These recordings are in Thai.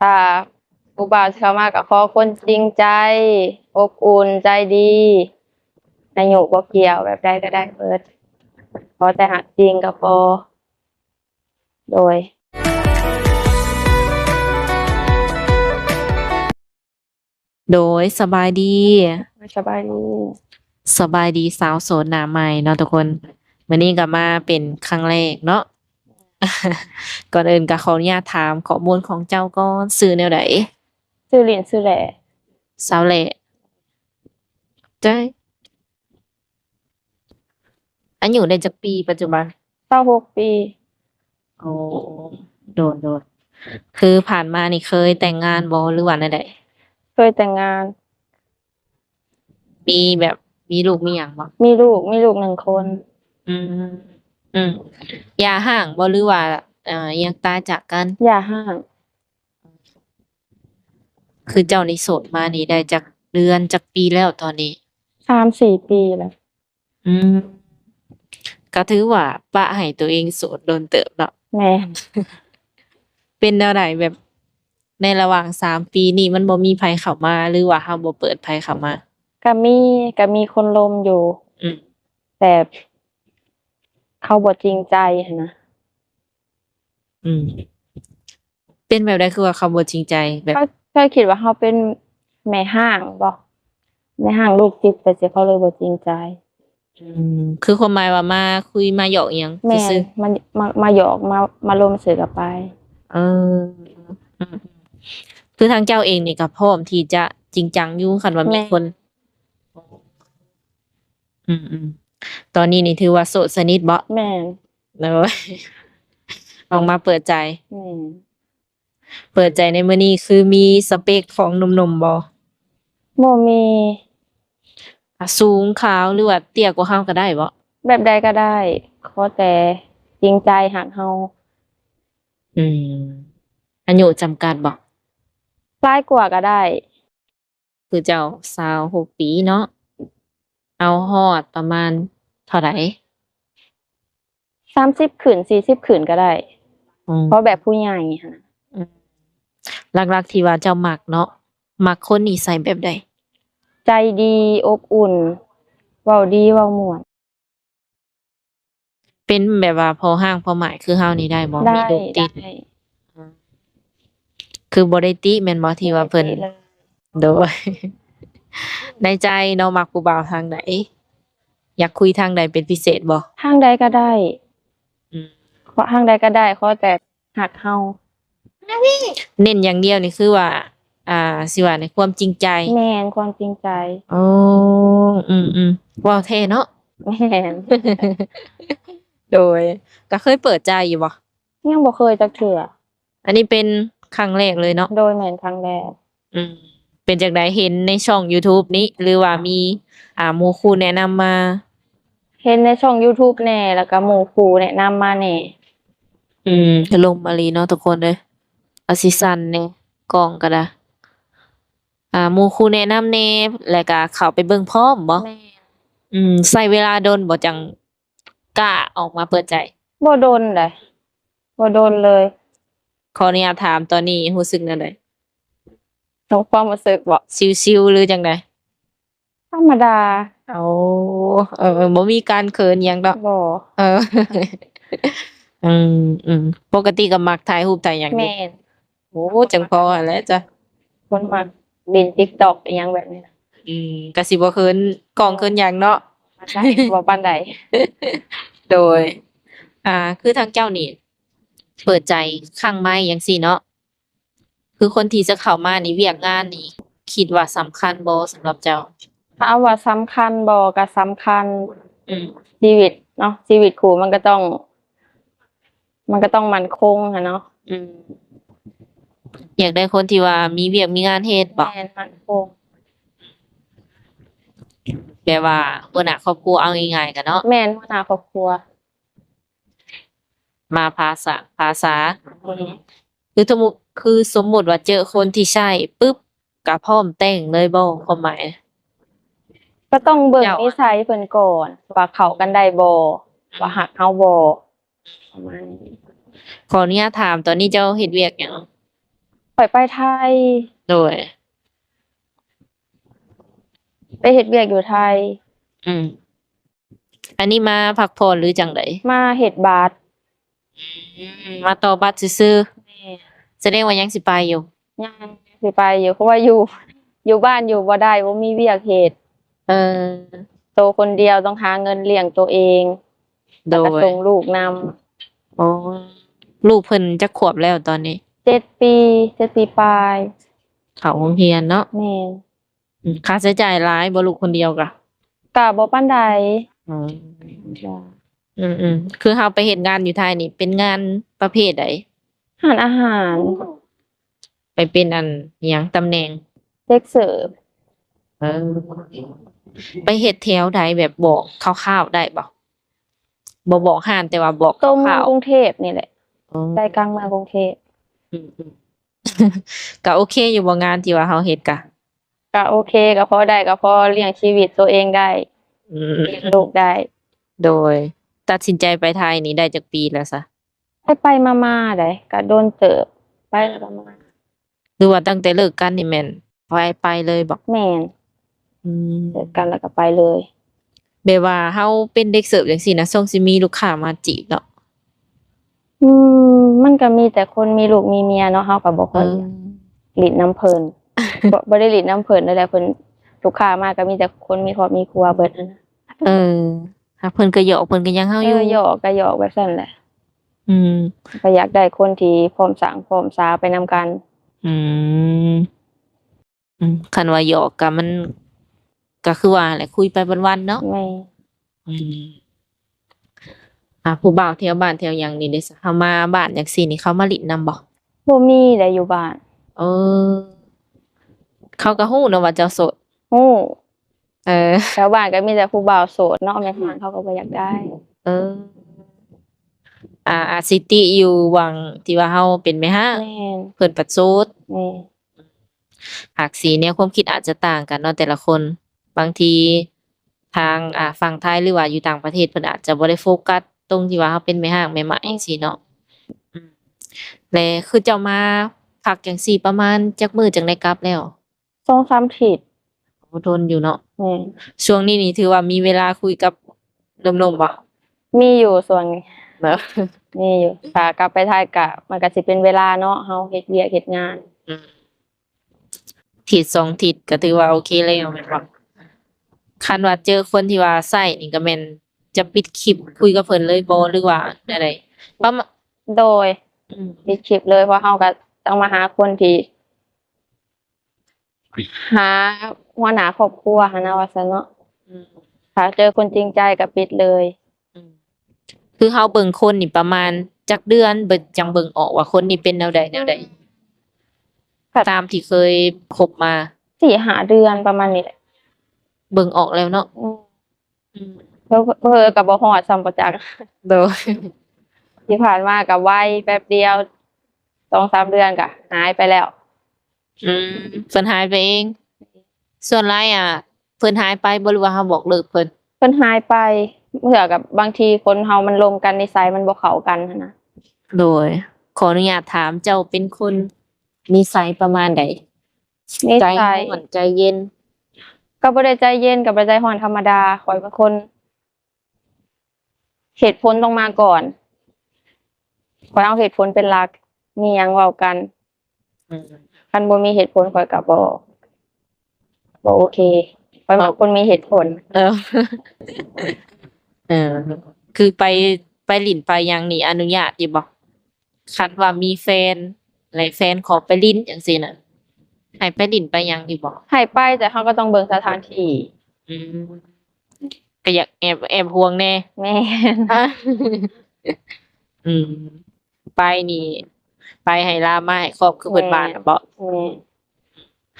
ถ้าผู้บ่าวสิเข้ามาก็ขอคนจริงใจอบอุ่นใจดีอายุบ่เกี่ยวแบบใดก็ได้เบิดขอแต่หักจริงก็พอโดยโดยสบายดี สบายดี สบายดีสาวโสดหน้าใหม่เนาะทุกคนมื้อนี้ก็มาเป็นครั้งแรกเนาะ ก่อนอื่นก็ขออนุญาตถามข้อมูลของเจ้าก่อนชื่อแนวใด ชื่อหลินชื่อแหล่ สาวแหละจ้ยอายุได้จักปีปัจจุบัน 26 ปี โอ้โดนคือผ่านมานี่เคยแต่งงานบ่หรือว่าแนวใด เคยแต่งงาน มีแบบมีลูกมีหยังบ่ มีลูก1 คน อืมอืมอย่าห่างบ่หรือว่ายังตายจากกัน อย่าห่าง คือเจ้านี่โสดมานี่ได้จักเดือนจักปีแล้วตอนนี้ 3-4 ปีแล้ว อืมก็ถือว่าปะให้ตัวเองโสดโดนเติบเนาะ แม่น เป็นแนวใดแบบในระหว่าง3 ปีนี่มันบ่มีไผเข้ามาหรือว่าเราบ่เปิดไผเข้ามา ก็มีคนลมอยู่ อืม แต่เขาบ่จริงใจหั้นนะ อืม เป็นแบบใดคือว่าเขาบ่จริงใจแบบ เขาคิดว่าเราเป็นแม่ห้างบ่แม่ห้างลูกติดแต่สิเขาเลยบ่จริงใจ คือความหมายว่ามาคุยมาหยอกอิหยัง แม่น ซื่อ มาหยอกมาลมสื่อกับไป ๆเอออืมคือทางเจ้าเองนี่ก็พร้อมที่จะจริงจังอยู่คันว่ามีคน อืมตอนนี้นี่ถือว่าโสดสนิทบ่ แม่น เนอะ ออกมาเปิดใจ แม่น เปิดใจในมื้อนี้คือมีสเปคของหนุ่มๆบ่ บ่มี สูงขาวหรือว่าเตี้ยกว่าเราก็ได้บ่ แบบใดก็ได้ขอแต่จริงใจหักเรา อืมอายุจำกัดบ่ หลายกว่าก็ได้ คือเจ้า26 ปีเนาะเอาฮอดประมาณเท่าใด 30ขึ้น40ขึ้นก็ได้ อืม เพราะแบบผู้ใหญ่หั้นนะ หลักๆที่ว่าเจ้ามักเนาะมักคนนิสัยแบบใด ใจดีอบอุ่นเว้าดีเว้าม่วน เป็นแบบว่าพอห้างพอหมายคือเฮานี่ได้บ่ ได้ มีลูกติด ได้ คือบ่ได้ติแม่นบ่ที่ว่าเพิ่น ได้เลย โดย ในใจเนาะมักผู้บ่าวทางใดอยากคุยทางใดเป็นพิเศษบ่ ทางใดก็ได้ อืม ขอทางใดก็ได้ขอแต่หักเฮา เน้นอย่างเดียวนี่คือว่า สิว่าในความจริงใจ แม่นความจริงใจ อ๋อเว้าแท้เนาะ แม่น โดยก็เคยเปิดใจอยู่บ่ ยังบ่เคยจักเทื่อ อันนี้เป็นครั้งแรกเลยเนาะ โดยแม่นครั้งแรก เป็นจังไดเห็นในช่อง YouTube นี้ หรือว่ามีหมู่คู่แนะนำมา เห็นในช่อง YouTube แหน่แล้วก็หมู่คู่แนะนำมาแหน่ ลมมาลีเนาะทุกคนเด้อเอาสิสั่นแหน่กล้องก็ได้หมู่คู่แนะนำแหน่แล้วก็เข้าไปเบิ่งพร้อมบ่ แม่น ใช้เวลาโดนบ่จังกล้าออกมาเปิดใจ บ่โดนเลยบ่โดนเลย ขออนุญาตถามตอนนี้รู้สึกแนวใด ทั้งความรู้สึกบ่ ชิลๆหรือจังใด ธรรมดา เอาบ่มีการเขินหยังดอก บ่ เออ ปกติก็มักถ่ายรูปถ่ายหยังอยู่ แม่น โอ้จังพอหั้นแหละจ้ะ คนมักเล่น TikTok อิหยังแบบนี้นะ ก็สิบ่เขินกล้องเขินหยังเนาะ ได้บ่ปานใด โดย คือทางเจ้านี่เปิดใจครั้งใหม่จังซี่เนาะคือคนที่จะเข้ามานี่เวียกงานนี่ คิดว่าสำคัญบ่สำหรับเจ้า ถามว่าสำคัญบ่ก็สำคัญ อืม ชีวิตเนาะชีวิตคู่มันก็ต้องมั่นคงอะเนาะ อยากได้คนที่ว่ามีเวียกมีงานเฮ็ดบ่ แม่นมั่นคง แบบว่าหัวหน้าครอบครัวเอาง่ายๆกันเนาะ แม่นหัวหน้าครอบครัว มาภาษา คือสมมุติว่าเจอคนที่ใช่ปึ๊บก็พร้อมแต่งเลยบ่ความหมาย ก็ต้องเบิ่ง เจ้า นิสัยเพิ่นก่อนว่าเข้ากันได้บ่ว่าฮักเฮาบ่ประมาณนี้ ขออนุญาตถามตอนนี้เจ้าเฮ็ดเวียกหยัง ป ข่อยไปไทย โดย ไปเฮ็ดเวียกอยู่ไทย อืม อันนี้มาพักผ่อนหรือจังได มาเฮ็ดบาตร มาต่อบัตรซื่อ แม่ ๆแสดงว่ายังสิไปอยู่ ยังสิไปอยู่เพราะว่าอยู่บ้านอยู่บ่ได้บ่มีเวียกเฮ็ด เออ โตคนเดียวต้องหาเงินเลี้ยงตัวเอง โด แล้วก็ ย ส่งลูกนำ อ๋อลูกเพิ่นจักขวบแล้วตอนนี้ 7 ปี7 ปีปลาย เข้าโรงเรียนเนาะ แม่น ค่าใช้จ่ายหลายบ่ลูกคนเดียวกะ ก็บ่ปานใด อ๋อ จ้ะ อืมๆคือเฮาไปเฮ็ดงานอยู่ไทยนี่เป็นงานประเภทใด หารอาหาร ไปเป็นอันอิหยังตำแหน่ง เด็กเสิร์ฟ เออ ไปเฮ็ดแถวใดแบบบอกคร่าวๆได้บ่บ่บอกห้านแต่ว่าบอกค ตรงเมือ ร่าง ว กรุงเทพนี่แหละ ๆอ๋อ ใจกลางเมืองกรุงเทพ อืมๆ ก็โอเคอยู่บ่งานที่ว่าเฮาเฮ็ดกะ ก็โอเคก็พอได้ก็พอเลี้ยงชีวิตตัวเองได้ อืม เลี้ยงลูกได้ โดย ตัดสินใจไปไทยนี่ได้จักปีแล้วซะ ไปมาๆได้ก็โดนเติบไปแล้วก็มา หรือว่าตั้งแต่เลิกกันนี่แม่นไปเลยบ่ แม่น อืม เลิกกันแล้วก็ไปเลย แบบว่าเฮาเป็นเด็กเสิร์ฟจังซี่นะส่งสิมีลูกค้ามาจีบเนาะ มันก็มีแต่คนมีลูกมีเมียเนาะเฮาก็บ่ค่อยหลินน้ำเพิ่น บ่ได้หลินน้ำเพิ่นนั่นแหละเพิ่นลูกค้ามาก็มีแต่คนมีครอบมีครัวเบิดนั่นน่ะ เออหากเพิ่นก็หยอกเพิ่นก็ยังเฮาอยู่ หยอกก็หยอกแบบนั้นแหละ อืม ก็อยากได้คนที่พร้อมสร้างพร้อมสาไปนำกัน อืม คันว่าหยอกก็มันก็คือว่าแหละคุยไปวันๆเนาะ แม่ อืมผู้บ่าวแถวบ้านแถวหยังนี่เด้ซะเฮามาบ้านจังซี่นี่เขามาลิ้นนำบ่ บ่มีได้อยู่บ้าน เออ เขาก็ฮู้เนาะว่าเจ้าโสด ฮู้ เออ แถวบ้านก็มีแต่ผู้บ่าวโสดเนาะแม่ฮ้างเขาก็บ่อยากได้ เออ สิติอยู่วังที่ว่าเฮาเป็นแม่ห้าง แม่น เพิ่นปัดโสด แม่ หากสีแนวความคิดอาจจะต่างกันเนาะแต่ละคน บางทีทางฝั่งไทยหรือว่าอยู่ต่างประเทศเพิ่นอาจจะบ่ได้โฟกัสตรงที่ว่าเฮาเป็นแม่ห้างแม่ไม้จังซี่เนาะอืมและคือเจ้ามาพักจังซี่ประมาณจักมื้อจังได้กลับแล้ว 2-3 ทิศ โอ้โดนอยู่เนาะ แม่น ช่วงนี้นี่ถือว่ามีเวลาคุยกับหนุ่มๆบ่ มีอยู่ส่วน เนาะ มีอยู่ถ้ากลับไปไทยก็มันก็สิเป็นเวลาเนาะเฮาเฮ็ดเวียกเฮ็ดงาน อืมทิศ2ทิศก็ถือว่าโอเคแล้วแม่นบ่คันว่าเจอคนที่ว่าใช่นี่ก็แม่นจะปิดคลิปคุยกับเพิ่นเลยบ่หรือว่าแนวใดประมาณ โดย อืม ปิดคลิปเลยเพราะเฮาก็ต้องมาหาคนที่หาหัวหน้าครอบครัวหั้นนะว่าซั่นเนาะ อืม ถ้าเจอคนจริงใจก็ปิดเลย อืมคือเฮาเบิ่งคนนี่ประมาณจักเดือนเบิ่งจังเบิ่งออกว่าคนนี้เป็นแนวใดตามที่เคยคบมา 4-5 เดือนประมาณนี้แหละ เบิ่งออกแล้วเนาะ อืม อืม เผลอๆก็บ่ฮอดซ้ำบ่จัก โดย ที่ผ่านมาก็ไวแป๊บเดียว 2-3 เดือนก็หายไปแล้ว อืมเพิ่นหายไปเอง ส่วนหลายเพิ่นหายไปบ่รู้ว่าเฮาบอกเลิกเพิ่น เพิ่นหายไปเผื่อกับบางทีคนเฮามันลงกันนิสัยมันบ่เข้ากันหั้นนะ โดย ขออนุญาตถามเจ้าเป็นคนนิสัยประมาณใด นิ ใจ สัย ร้อนใจเย็น ก็บ่ได้ใจเย็นกับบ่ได้ใจร้อนธรรมดาข้อยเป็นคนเหตุผลต้องมาก่อนข้อยเอาเหตุผลเป็นหลัก มีหยังเว้ากัน อืม คันบ่มีเหตุผลข้อยก็บ่โอเคข้อยเป็นคนมีเหตุผล เออ เออ คือไปลิ้นไปหยังนี่อนุญาตอยู่บ่คันว่ามีแฟนและแฟนขอไปลิ้นจังซี่น่ะให้ไปลิ้นไปหยังอยู่บ่ ให้ไปแต่เขาก็ต้องเบิ่งสถานที่ อืมก็อยากแอบห่วงแน่ แม่น อืม ไปนี่ ไปให้ลามาให้ครอบคือเพิ่นบ้านน่ะบ่ แม่น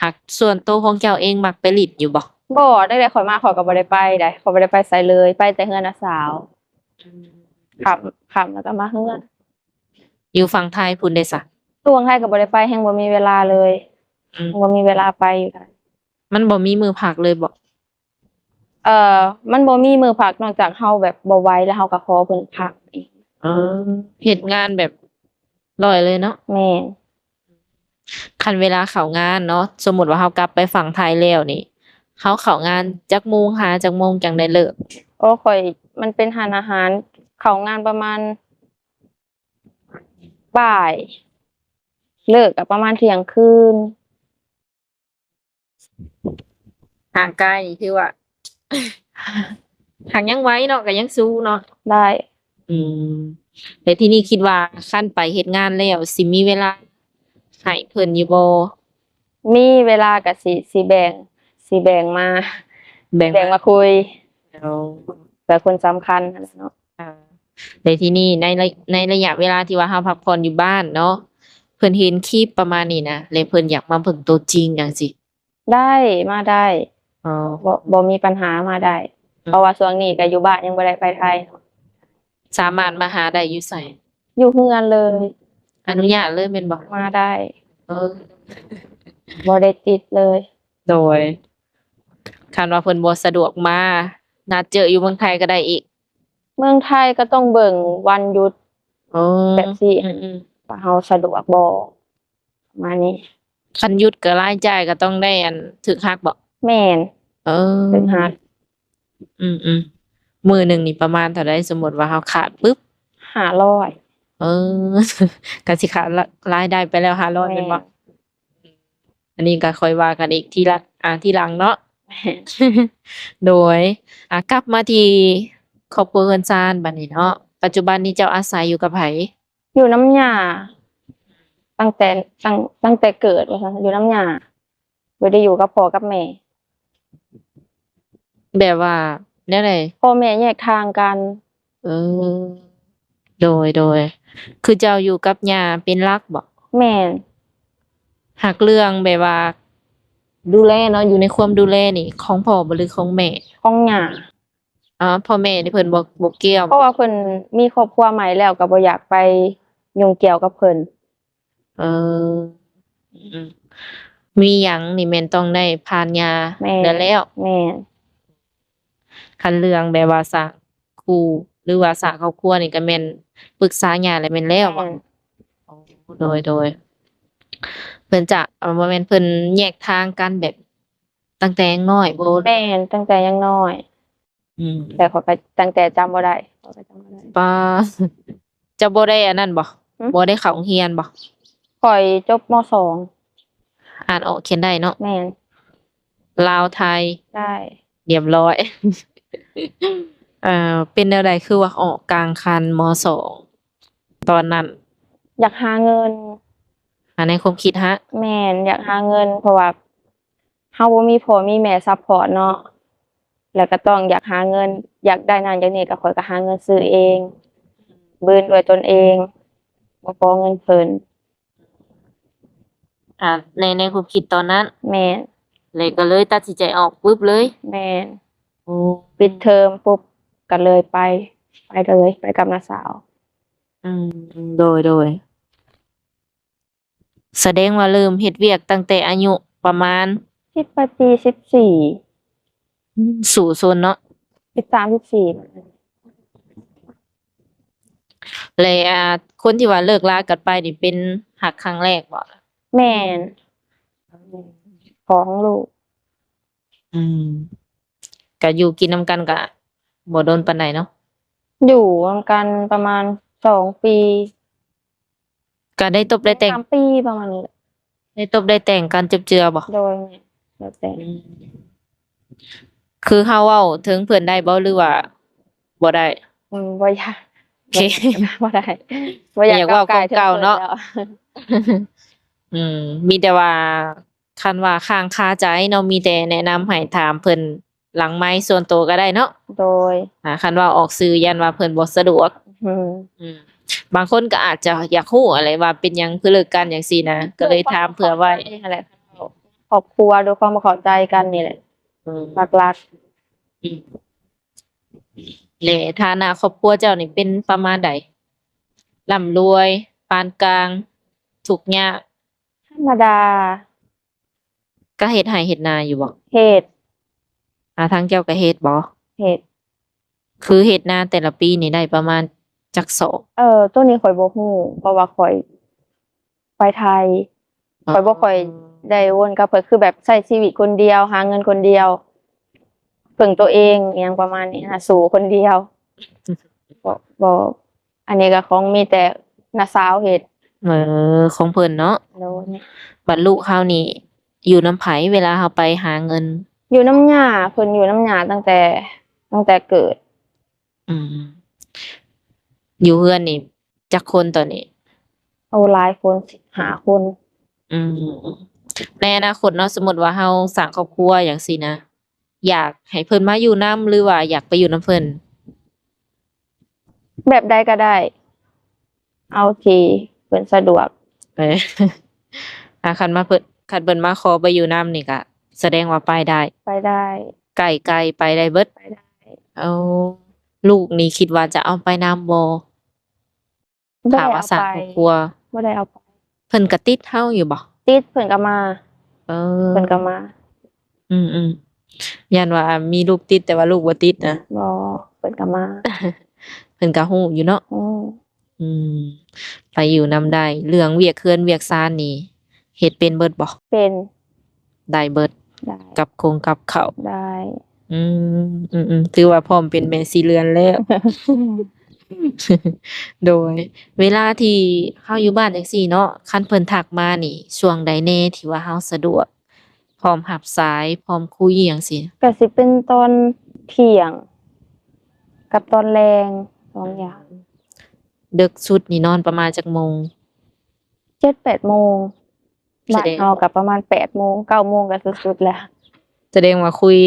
หักส่วนตัวของเจ้าเองมักไปลิ้นอยู่บ่ บ่ได้แต่ข้อยมาข้อยก็บ่ได้ไปได้ข้อยบ่ได้ไปไสเลย ไปแต่เฮือนน้าสาวค่ำแล้วก็มาเฮือน อยู่ฝั่งไทยพุ่นได้ซะ ช่วงไทยก็บ่ได้ไปแฮงบ่มีเวลาเลย อืม บ่มีเวลาไปอยู่ค่ะ มันบ่มีมือพักเลยบ่ มันบ่มีมื้อพักนอกจากเฮาแบบบ่ไหวแล้วเฮาก็ขอเพิ่นพักอีก เฮ็ดงานแบบร้อยเลยเนาะ แม่น คันเวลาเข้างานเนาะสมมุติว่าเรากลับไปฝั่งไทยแล้วนี่เราเข้างานจักโมงหาจักโมงจังได้เลิกโอ้ข่อยมันเป็นหานอาหารเข้างานประมาณบ่ายเลิกก็ประมาณเที่ยงคืนห่างไกลนี่คือว่า หากยังไหว้เนาะก็ยังสู้เนาะ ได้ อืมแต่ที่นี่คิดว่าคันไปเฮ็ดงานแล้วสิมีเวลาให้เพิ่นอยู่บ่ มีเวลาก็สิแบ่งมา แบ่ง แบ่งมาคุย เอา เผื่อคนสำคัญนั่นแหละเนาะ อ่าแต่ที่นี่ในระยะเวลาที่ว่าเราพักผ่อนอยู่บ้านเนาะเพิ่นเห็นคลิปประมาณนี้นะแล้วเพิ่นอยากมาเบิ่งตัวจริงจังซี้ ได้มาได้ อ๋อ บ่มีปัญหามาได้ เพราะว่าช่วงนี้ก็อยู่บ้านยังบ่ได้ไปไทย สามารถมาหาได้อยู่ไส อยู่เฮือนเลย อนุญาตเลยแม่นบ่ มาได้ เออ บ่ได้ติดเลย โดยคันว่าเพิ่นบ่สะดวกมานัดเจออยู่เมืองไทยก็ได้อีก เมืองไทยก็ต้องเบิ่งวันหยุด อ๋อ แบบสิ อืม ว่าเฮาสะดวกบ่ประมาณนี้ ๆคันหยุดก็รายจ่ายก็ต้องได้อันถูกหักบ่ แม่น เออ ถึงหัก อืมมื้อหนึงนี่ประมาณเท่าใดสมมุติว่าเราขาดปึ๊บ 500 เออ ก็สิขาดรายได้ไปแล้ว500แม่นบ่อันนี้ก็ค่อยว่ากันอีกทีละทีหลังเนาะ โดยกลับมาที่ครอบครัวเรือนชานบัดนี้เนาะปัจจุบันนี้เจ้าอาศัยอยู่กับไผ อยู่น้ำหญ้าตั้งแต่ตั้งแต่เกิดว่าซั่นอยู่น้ำหญ้าบ่ได้อยู่กับพ่อกับแม่ แบบว่าแนวใด พ่อแม่แยกทางกัน เออ โดยคือเจ้าอยู่กับย่าเป็นหลักบ่ แม่น หักเรื่องแบบว่า ดูแลเนาะอยู่ในความดูแลนี่ของพ่อบ่หรือของแม่ ของหญ้า พ่อแม่นี่เพิ่นบ่เกี่ยว เพราะว่าเพิ่นมีครอบครัวใหม่แล้วก็บ่อยากไปยุ่งเกี่ยวกับเพิ่น เอออืมมีหยังนี่แม่นต้องได้ผ่านย่า แม่ แล้ว แม่น คันเรื่องแบบว่าสร้างคู่หรือว่าสร้างครอบครัวนี่ก็แม่นปรึกษาย่าแล้วแม่นแล้วบ่ แม่น โดยเพิ่นจะบ่แม่นเพิ่นแยกทางกันแบบตั้งแต่ยังน้อยบ่ แม่นตั้งแต่ยังน้อย อืม แต่ข้อยก็ตั้งแต่จำบ่ได้ข้อยก็จำบ่ได้ ป้าจะบ่ได้อันนั้นบ่ หือ บ่ได้เข้าโรงเรียนบ่ ข้อยจบม. อ่านออกเขียนได้เนาะ .2 แม่น ลาวไทย ได้ เรียบร้อย เป็นแนวใดคือว่าออกกลางคันม. 2ตอนนั้น อยากหาเงิน ในความคิดฮะ แม่นอยากหาเงิน เพราะว่าเฮาบ่มีพ่อมีแม่ซัปพอร์ตเนาะแล้วก็ต้องอยากหาเงิน อยากได้นั่นอยากนี่ก็ข้อยก็หาเงินซื้อเองบืนด้วยตนเองบ่ขอเงินเพิ่น ในความคิดตอนนั้น แม่น เลยก็เลยตัดสินใจออกปึ๊บเลย แม่น โอ้ ปิดเทอมปุ๊บก็เลยไปเลยไปกับน้าสาว อืมโดยแสดงว่าเริ่มเฮ็ดเวียกตั้งแต่อายุประมาณ สิบไปปี14 สู่ซนเนาะ 13 14 เลยคนที่ว่าเลิกลากันไปนี่เป็นหักครั้งแรกบ่ แม่นของลูก อืมก็อยู่กินนำกันก็บ่โดนปานใดเนาะ อยู่กันประมาณ2 ปี ก็ได้ตบได้แต่ง 3 ปีประมาณนี้แหละ ได้ตบได้แต่งกันเจือๆบ่ โดยแล้วแต่ คือเฮาเว้าถึงเพิ่นได้บ่หรือว่าบ่ได้ บ่อยาก โอเค บ่ได้บ่อยาก อยากเว้า ก้วไ เก่าๆเนาะ ถึงพิ่แล้ว มีแต่ว่าคันว่าค้างคาใจเนาะมีแต่แนะนำให้ถามเพิ่นหลังไมค์ส่วนตัวก็ได้เนาะ โดย คันว่าออกสื่อยันว่าเพิ่นบ่สะดวก อืม บางคนก็อาจจะอยากฮู้อะไรว่าเป็นหยังคือเลิกกันจังซี่นะก็เลยถามเผื่อไว้ นั่นแหละครอบครัวด้วยความเข้าใจกันนี่แหละ อืม หลัก แล้วฐานะครอบครัวเจ้านี่เป็นประมาณใดร่ำรวยปานกลางทุกข์ยาก ๆธรรมดา ก็เฮ็ดไร่เฮ็ดนาอยู่บ่ เฮ็ด ทางเจ้าก็เฮ็ดบ่ เฮ็ด คือเฮ็ดนาแต่ละปีนี่ได้ประมาณจักศอก ตัวนี้ข่อยบ่ฮู้เพราะว่าข่อยไปไทย ข่อยบ่ค่อยได้วนกับเพิ่นคือแบบใช้ชีวิตคนเดียวหาเงินคนเดียวพึ่งตัวเองอิหยังประมาณนี้นะสู้คนเดียวบ่อันนี้ก็ของมีแต่น้าสาวเฮ็ดของเพิ่นเนาะ โดน บัดลูกเฮานี่อยู่นำไผเวลาเฮาไปหาเงิน อยู่น้ำย่าเพิ่นอยู่น้ำย่าตั้งแต่เกิด อืมอยู่เฮือนนี่จักคนตอนนี้ เอาหลายคน5คน อืมในอนาคตเนาะสมมุติว่าเฮาสร้างครอบครัวจังซี่นะอยากให้เพิ่นมาอยู่นำหรือว่าอยากไปอยู่นำเพิ่น แบบใดก็ได้ เอาที่เพิ่นสะดวก เอ้ย คันเพิ่นมาขอไปอยู่นำนี่ก็แสดงว่าไปได้ ไปได้ ไกลๆไปได้เบิด ไปได้ เอาลูกนี่คิดว่าจะเอาไปนำบ่ บ่ ถ้า ได้ ว่า เอา สร้าง ไป ครอบครัว บ่ได้เอาไป เพิ่นก็ติดเฮาอยู่บ่ ติดเพิ่นก็มา เออ เพิ่นก็มา อืมยันว่ามีลูกติดแต่ว่าลูกบ่ติดนะ บ่เพิ่นก็มา เพิ่นก็ฮู้อยู่เนาะ อืมไปอยู่นำได้ เรื่องเวียกเรือนเวียกซานนี่เฮ็ดเป็นเบิดบ่ เป็น ได้เบิด ได้ กับคงกับข้าว ได้ อืถือว่าพร้อมเป็นแม่สีเรือนแล้ว โดย เวลาที่เฮาอยู่บ้านจังซี่เนาะคันเพิ่นทักมานี่ช่วงใดแน่ที่ว่าเฮาสะดวก พร้อมรับสาย พร้อมคุยอิหยังซี้ ก็สิเป็นตอนเที่ยง กับตอนแลง2อย่าง ดึกสุดนี่นอนประมาณจักโมง 7-8 โมง แส บ้าน ดง เฮาก็ประมาณ8 โมง 9 โมงก็สุดๆแล้ว แสดงว่าคุย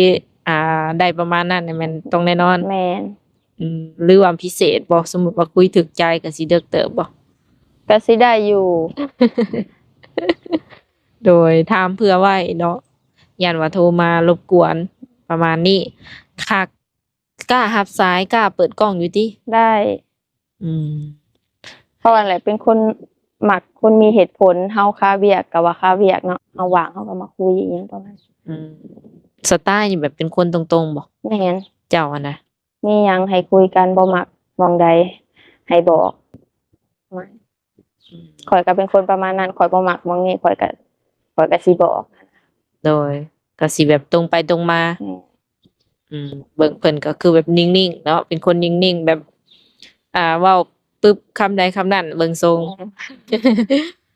ได้ประมาณนั้นนี่แม่นต้องแน่นอน แม่น หรือว่าพิเศษบ่สมมุติว่าคุยถึกใจก็สิดึกเติบบ่ ก็สิได้อยู่ โดยถามเผื่อไว้เนาะย้านว่าโทรมารบกวนประมาณนี้คักกล้ารับสายกล้าเปิดกล้องอยู่ติ ได้ อืม เพราะว่าแหละเป็นคนมักคนมีเหตุผลเฮาคาเวียกก็ว่าคาเวียกเนาะเฮาว่างเฮาก็มาคุยอิหยังประมาณ อืมสไตล์นี่แบบเป็นคนตรงๆบ่ แม่น เจ้าอะนะ มีหยังให้คุยกันบ่มักหม้องใดให้บอกไม่ อืม ข้อยก็เป็นคนประมาณนั้นข้อยบ่มักหม้องนี้ข้อยก็สิบอก โดยก็สิแบบตรงไปตรงมา แม่น เบิ่งเพิ่นก็คือแบบนิ่งๆเนาะเป็นคนนิ่งๆแบบ เว้าปึ๊บคำใดคำนั้นเบิ่งทรง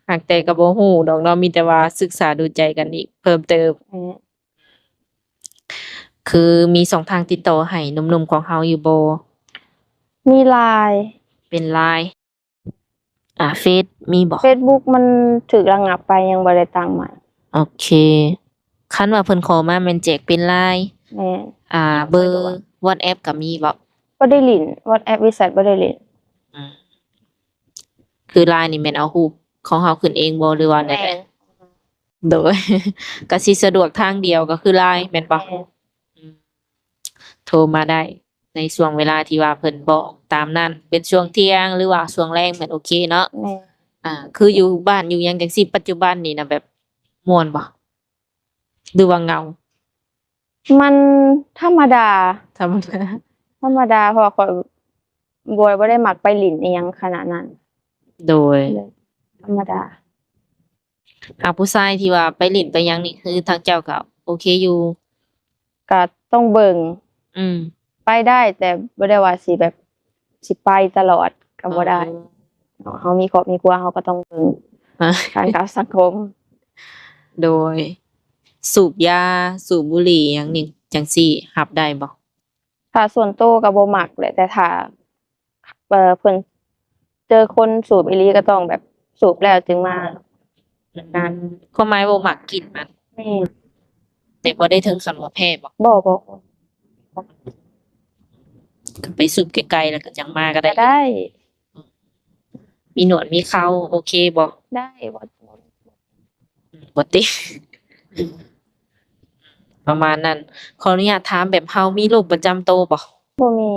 หากแต่ก็บ่ฮู้ดอกเนาะมีแต่ว่าศึกษาดูใจกันอีกเพิ่มเติม แม่น คือมี2ทางติดต่อให้หนุ่มๆของเฮาอยู่บ่ มี LINE เป็น LINE เฟซมีบ่ Facebook มันถูกระงับไปยังบ่ได้ตั้งใหม่ โอเคคันว่าเพิ่นขอมาแม่นแจกเป็น LINE แม่น เบอร์ WhatsApp ก็มีบ่ บ่ได้เล่น WhatsApp บริษัทบ่ได้เล่น อืมคือ LINE นี่แม่นเอารูปของเฮาขึ้นเองบ่หรือว่าแนวใดโดย ก็สิสะดวกทางเดียวก็คือ LINE แม่นบ่ แม่น อืมโทรมาได้ในช่วงเวลาที่ว่าเพิ่นบอกตามนั้นเป็นช่วงเที่ยงหรือว่าช่วงแลงแม่นโอเคเนาะ แม่น คืออยู่บ้านอยู่หยังจังซี่ปัจจุบันนี่น่ะแบบม่วนบ่หรือว่าเหงา มันธรรมดา ธรรมดา ธรรมดาเพราะว่าข้อยบ่ได้มักไปเล่นอิหยังขนาดนั้น โดย เลยธรรมดา ผู้ชายที่ว่าไปเล่นไปหยังนี่คือทางเจ้าก็โอเคอยู่ ก็ต้องเบิ่ง อืม ไปได้แต่บ่ได้ว่าสิแบบสิไปตลอดก็บ่ได้เฮามีครอบมีครัวเฮาก็ต้องเบิ่ง อ๋อ การกับสังคม โดย สูบยาสูบบุหรี่หยังนี่จังซี่รับได้บ่ ถ้าส่วนตัวก็บ่มักแหละแต่ถ้าเพิ่นเจอคนสูบอีหลีก็ต้องแบบสูบแล้วจึงมา ความหมายบ่มักกลิ่นมัน แม่ แต่บ่ได้ถึงขั้นว่าแพ้บ่ บ่ ก็ไปสูบไกลๆแล้วก็จังมาก็ ก็ ได้ ได้ มีหนวดมีเคราโอเคบ่ ได้บ่ บ่ติ ประมาณนั้น ขออนุญาตถามแบบเฮามีโรคประจำตัวบ่ บ่มี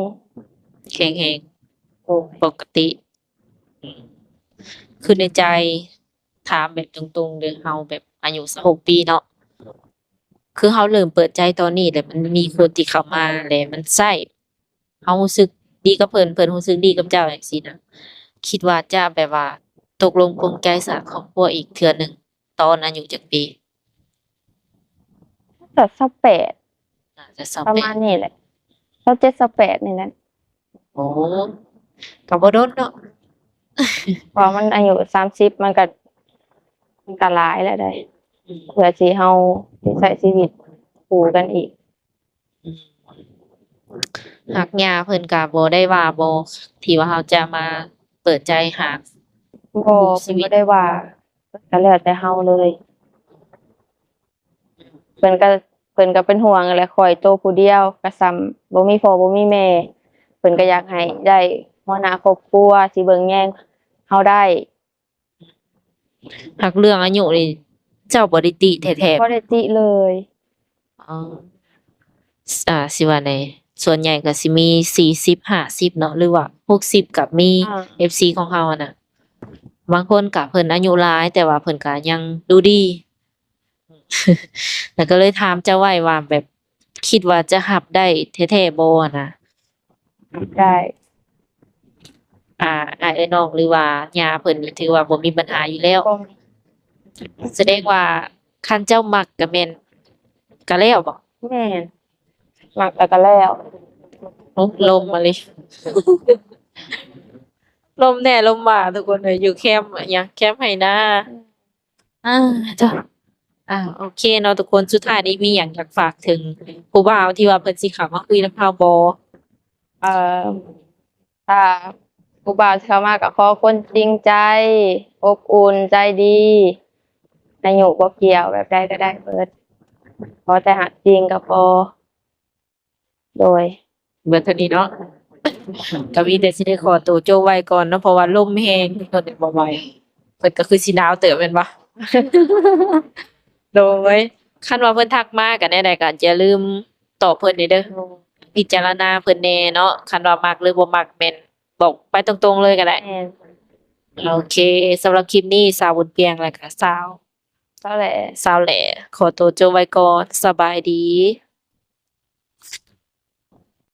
แข็งแรง โอ้ย ปกติอืมคือในใจถามแบบตรงๆเด้อเฮาแบบอายุ16ปีเนาะคือเฮาเริ่มเปิดใจตอนนี้แหละมันมีคนที่เข้ามาแล้วมันใช่เฮารู้สึกดีกับเพิ่นเพิ่นรู้สึกดีกับเจ้าจังซี่นะคิดว่าจะแบบว่าตกลงปลงใจสร้างครอบครัวอีกเทื่อหนึ่ง ตอนอายุจักปี แต่28น่าจะ ประมาณนี้แหละ27 28นี่แหละ 28โอ้ก็บ่โดนเนาะ เพราะมันอายุ30มันก็หลายแล้วได้เพื่อสิเฮาสิใช้ชีวิตคู่กันอีก หักหญ้าเพิ่นก็บ่ได้ว่าบ่ที่ว่าเราจะมาเปิดใจหา บ่ ชี เพิ่น วิต บ่ได้ว่าก็แล้วแต่เฮาเลยเพิ่นก็เป็นห่วงนั่นแหละข้อยโตผู้เดียวก็ซ้ำบ่มีพ่อบ่มีแม่เพิ่นก็อยากให้ได้หัวหน้าครอบครัวสิเบิ่งแยงเฮาได้ หักเรื่องอายุนี่เจ้าบ่ได้ติแท้ บ่ได้ติเลย ๆอ๋อสิว่าไดส่วนใหญ่ก็สิมี40 50เนาะหรือว่า60ก็มี FC ของเราอะน่ะบางคนก็เพิ่นอายุหลายแต่ว่าเพิ่นก็ยังดูดี แล้วก็เลยถามเจ้าไว้ว่าแบบคิดว่าจะรับได้แท้ๆบ่อะนะ ได้ อ้ายเอ้ยน้องหรือว่าย่าเพิ่นนี่ถือว่าบ่มีปัญหาอยู่แล้ว บ่ แสดงว่าคันเจ้ามักก็แม่นก็แล้วบ่ แม่นมักแล้วก็แล้ว โอ้ลมมาเลย ลมแน่ลมว่าทุกคนเอ้ยอยู่แคมป์อะหยังแคมป์ไหนาอาจ้ะโอเคเนาะทุกคนสุดท้ายนี้มีหยังอยากฝากถึงผู้บ่าวที่ว่าเพิ่นสิเข้ามาคุยนำเราบ่ เอ่อถ้าผู้บ่าวที่เข้ามาก็ขอคนจริงใจ อบอุ่นใจดีอายุบ่เกี่ยวแบบใดก็ได้เบิดขอแต่หักจริงก็พอโดย เบิดเท่านี้เนาะ ก็มีแต่สิได้ขอตัวโจไว้ก่อนเนาะเพราะว่าลมแรงทุกคนบ่ไหวเพิ่นก็คือสิหนาวเติบแม่นบ่ โดยคันว่าเพิ่นทักมาก็แนวใดก็อย่าลืมตอบเพิ่นเด้อพิจารณาเพิ่นแหน่เนาะคันว่ามักหรือบ่มักแม่นบอกไปตรงๆเลยก็ได้ แม่น โอเคสำหรับคลิปนี้สาวบุญเปียงและก็เท่าแหละ สาวแหล่ขอตัวโจไว้ก่อนสบายดี